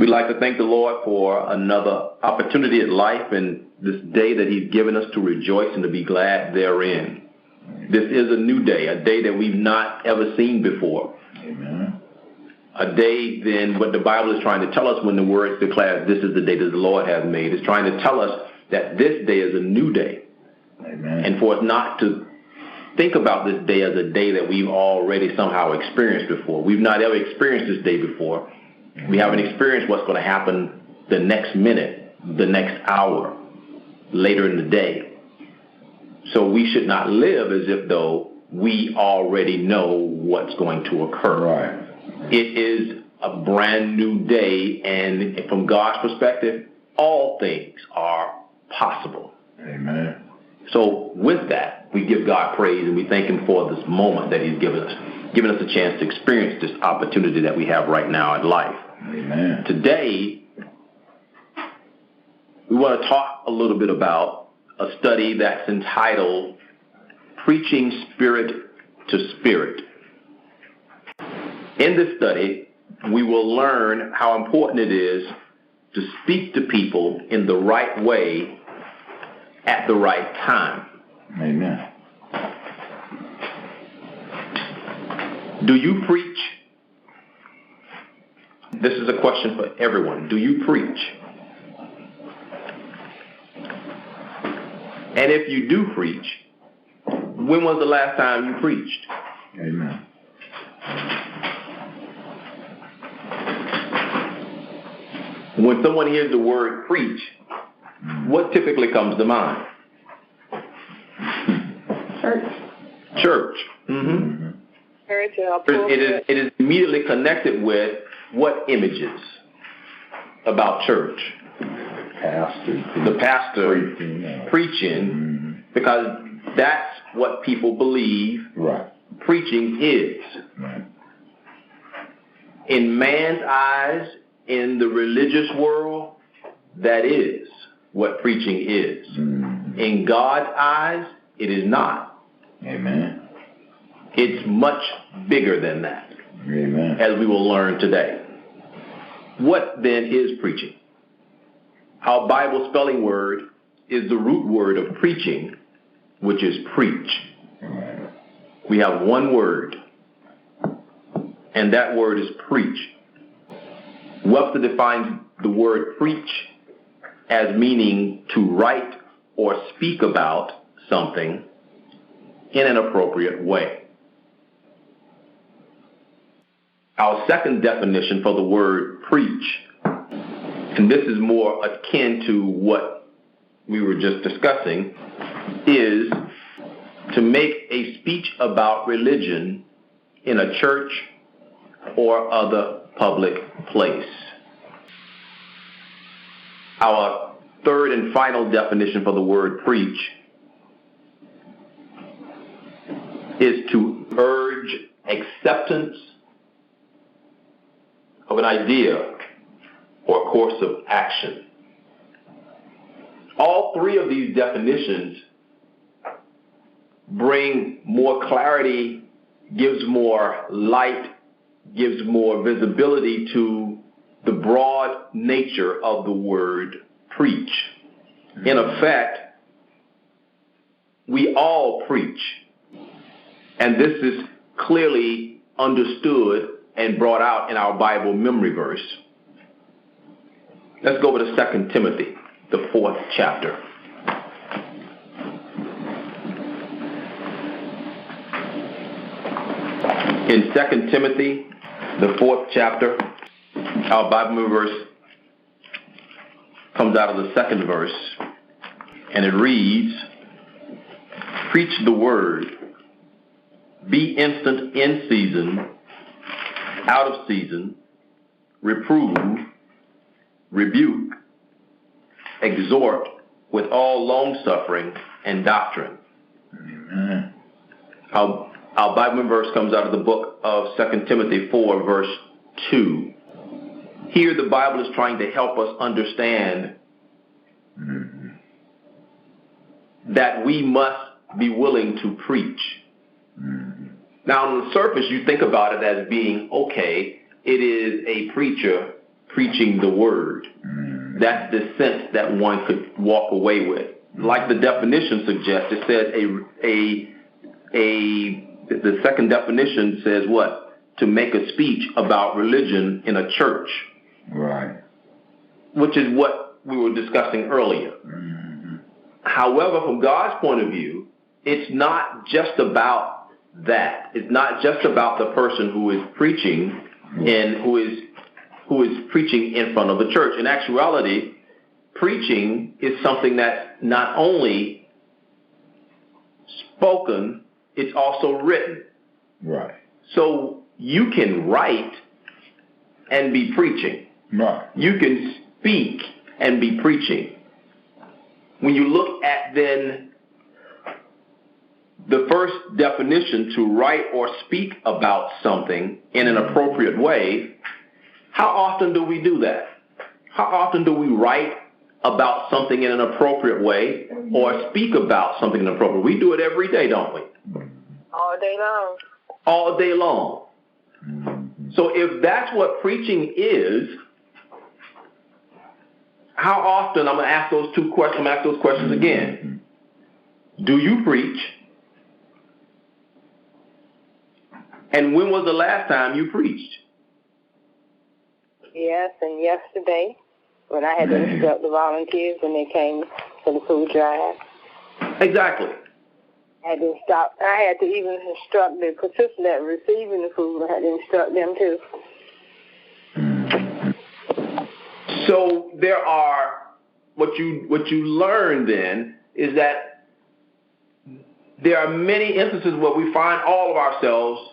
We'd like to thank the Lord for another opportunity at life and this day that he's given us to rejoice and to be glad therein. This is a new day, a day that we've not ever seen before. Amen. A day then what the Bible is trying to tell us when the words declare this is the day that the Lord has made. It's trying to tell us that this day is a new day. Amen. And for us not to think about this day as a day that we've already somehow experienced before. We've not ever experienced this day before. We haven't experienced what's going to happen the next minute, the next hour, later in the day. So we should not live as if though we already know what's going to occur. Right. It is a brand new day, and from God's perspective, all things are possible. Amen. So with that, we give God praise and we thank him for this moment that he's given us a chance to experience this opportunity that we have right now in life. Amen. Today, we want to talk a little bit about a study that's entitled Preaching Spirit to Spirit. In this study, we will learn how important it is to speak to people in the right way at the right time. Amen. Do you preach? This is a question for everyone. Do you preach? And if you do preach, when was the last time you preached? Amen. When someone hears the word preach, what typically comes to mind? Church. Mm-hmm. It is immediately connected with what images about church? The pastor preaching, because that's what people believe preaching is. Right. In man's eyes, in the religious world, that is what preaching is. In God's eyes, it is not. Amen. It's much bigger than that. Amen. As we will learn today. What then is preaching? Our Bible spelling word is the root word of preaching, which is preach. Amen. We have one word, and that word is preach. Webster defines the word preach as meaning to write or speak about something in an appropriate way. Our second definition for the word preach, and this is more akin to what we were just discussing, is to make a speech about religion in a church or other public place. Our third and final definition for the word preach is to urge acceptance of an idea or course of action. All three of these definitions bring more clarity, gives more light, gives more visibility to the broad nature of the word preach. In effect, we all preach. And this is clearly understood and brought out in our Bible memory verse. Let's go over to 2 Timothy, the 4th chapter. In 2 Timothy, the 4th chapter, our Bible memory verse comes out of the 2nd verse, and it reads, "Preach the word, be instant in season, out of season, reprove, rebuke, exhort with all long-suffering and doctrine." Amen. Our Bible verse comes out of the book of 2 Timothy 4, verse 2. Here the Bible is trying to help us understand that we must be willing to preach. Now, on the surface, you think about it as being, okay, it is a preacher preaching the word. That's the sense that one could walk away with. Like the definition suggests, it says the second definition says what? To make a speech about religion in a church. Right. Which is what we were discussing earlier. However, from God's point of view, it's not just about that. It's not just about the person who is preaching and who is preaching in front of the church. In actuality, preaching is something that's not only spoken, it's also written. Right. So you can write and be preaching. Right. You can speak and be preaching. When you look at then the first definition, to write or speak about something in an appropriate way, how often do we do that? How often do we write about something in an appropriate way or speak about something in an appropriate way? We do it every day, don't we? All day long. All day long. So if that's what preaching is, how often, I'm going to ask those two questions, I'm going to ask those questions again. Do you preach? And when was the last time you preached? Yes, and yesterday when I had to instruct the volunteers when they came for the food drive. Exactly. I had to even instruct the participants that were receiving the food. I had to instruct them too. So there are, what you learn then is that there are many instances where we find all of ourselves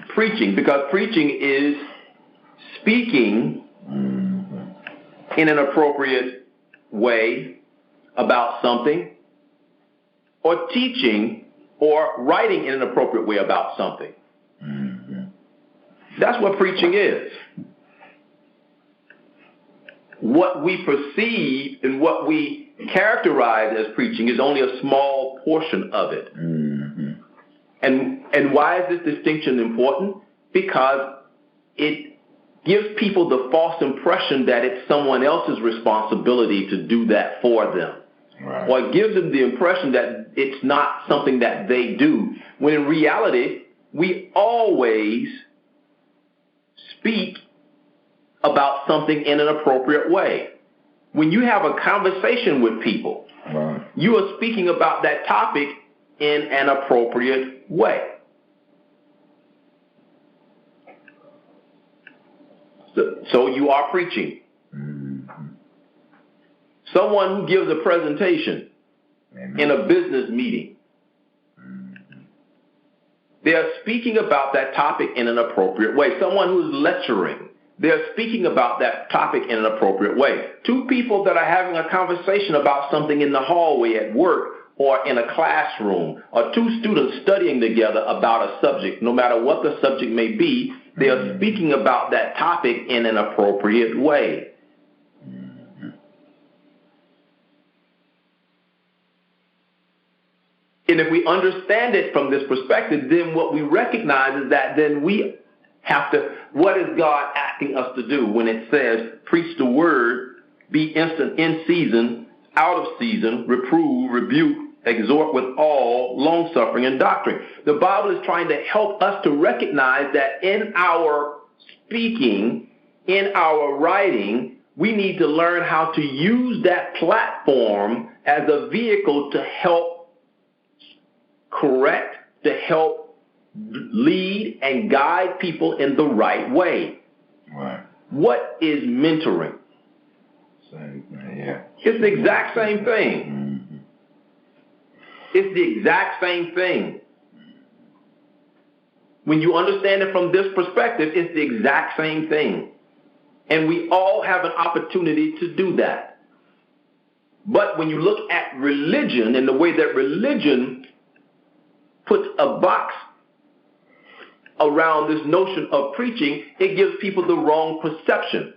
preaching, because preaching is speaking in an appropriate way about something, or teaching or writing in an appropriate way about something. That's what preaching is. What we perceive and what we characterize as preaching is only a small portion of it. And why is this distinction important? Because it gives people the false impression that it's someone else's responsibility to do that for them. Right. Or it gives them the impression that it's not something that they do, when in reality, we always speak about something in an appropriate way. When you have a conversation with people, right, you are speaking about that topic in an appropriate way. So you are preaching. Someone who gives a presentation in a business meeting, they are speaking about that topic in an appropriate way. Someone who is lecturing, they're speaking about that topic in an appropriate way. Two people that are having a conversation about something in the hallway at work or in a classroom, or two students studying together about a subject, no matter what the subject may be, they are speaking about that topic in an appropriate way. And if we understand it from this perspective, then what we recognize is that then we have to, what is God asking us to do when it says, preach the word, be instant in season, out of season, reprove, rebuke, exhort with all long-suffering and doctrine? The Bible is trying to help us to recognize that in our speaking, in our writing, we need to learn how to use that platform as a vehicle to help correct, to help lead and guide people in the right way. Right. What is mentoring? Same thing, yeah. It's the exact same thing. It's the exact same thing. When you understand it from this perspective, it's the exact same thing. And we all have an opportunity to do that. But when you look at religion and the way that religion puts a box around this notion of preaching, it gives people the wrong perception.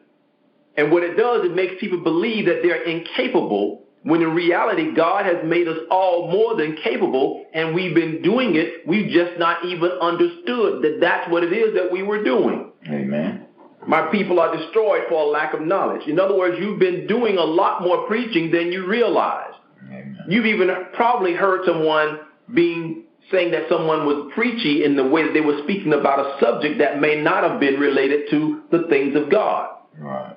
And what it does, it makes people believe that they're incapable, when in reality, God has made us all more than capable, and we've been doing it. We've just not even understood that that's what it is that we were doing. Amen. My people are destroyed for a lack of knowledge. In other words, you've been doing a lot more preaching than you realize. Amen. You've even probably heard someone saying that someone was preachy in the way that they were speaking about a subject that may not have been related to the things of God. Right.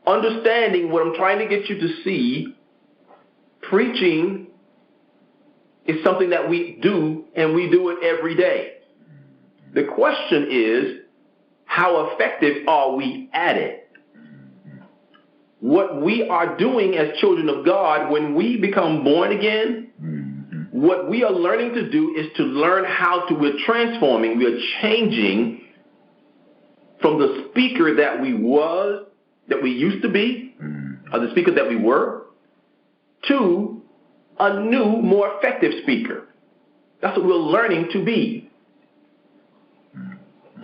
Understanding what I'm trying to get you to see, preaching is something that we do, and we do it every day. The question is, how effective are we at it? What we are doing as children of God when we become born again, what we are learning to do is to learn we're transforming, we're changing from the speaker that we used to be, or the speaker that we were, to a new, more effective speaker. That's what we're learning to be.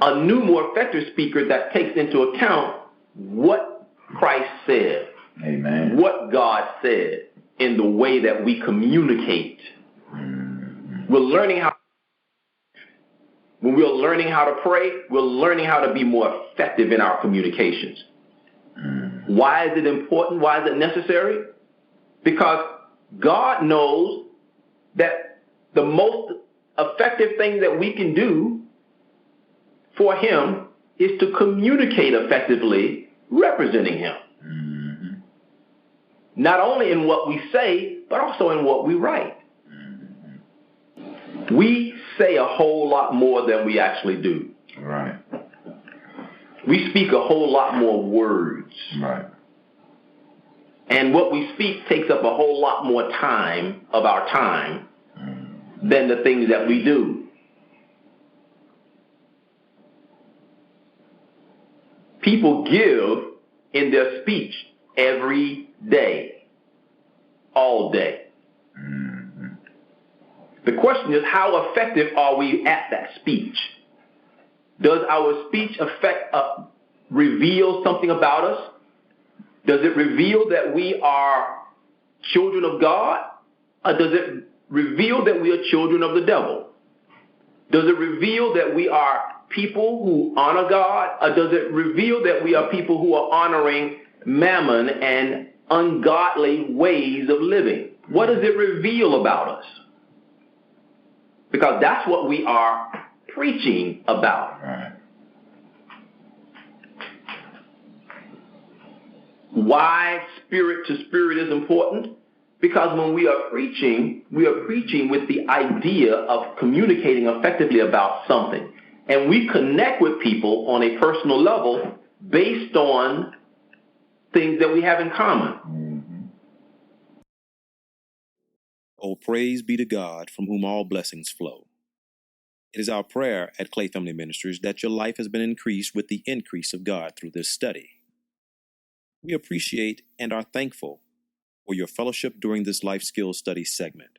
A new, more effective speaker that takes into account what Christ said, Amen. what God said in the way that we communicate. We're learning when we're learning how to pray, we're learning how to be more effective in our communications. Why is it important? Why is it necessary? Because God knows that the most effective thing that we can do for Him is to communicate effectively, representing Him. Not only in what we say, but also in what we write. We say a whole lot more than we actually do. Right. We speak a whole lot more words. Right. And what we speak takes up a whole lot more time of our time than the things that we do. People give in their speech every day, all day. The question is, how effective are we at that speech? Does our speech reveal something about us? Does it reveal that we are children of God? Or does it reveal that we are children of the devil? Does it reveal that we are people who honor God? Or does it reveal that we are people who are honoring mammon and ungodly ways of living? What does it reveal about us? Because that's what we are preaching about. Right. Why spirit to spirit is important? Because when we are preaching with the idea of communicating effectively about something. And we connect with people on a personal level based on things that we have in common. Oh, praise be to God, from whom all blessings flow. It is our prayer at Clay Family Ministries that your life has been increased with the increase of God through this study. We appreciate and are thankful for your fellowship during this life skills study segment.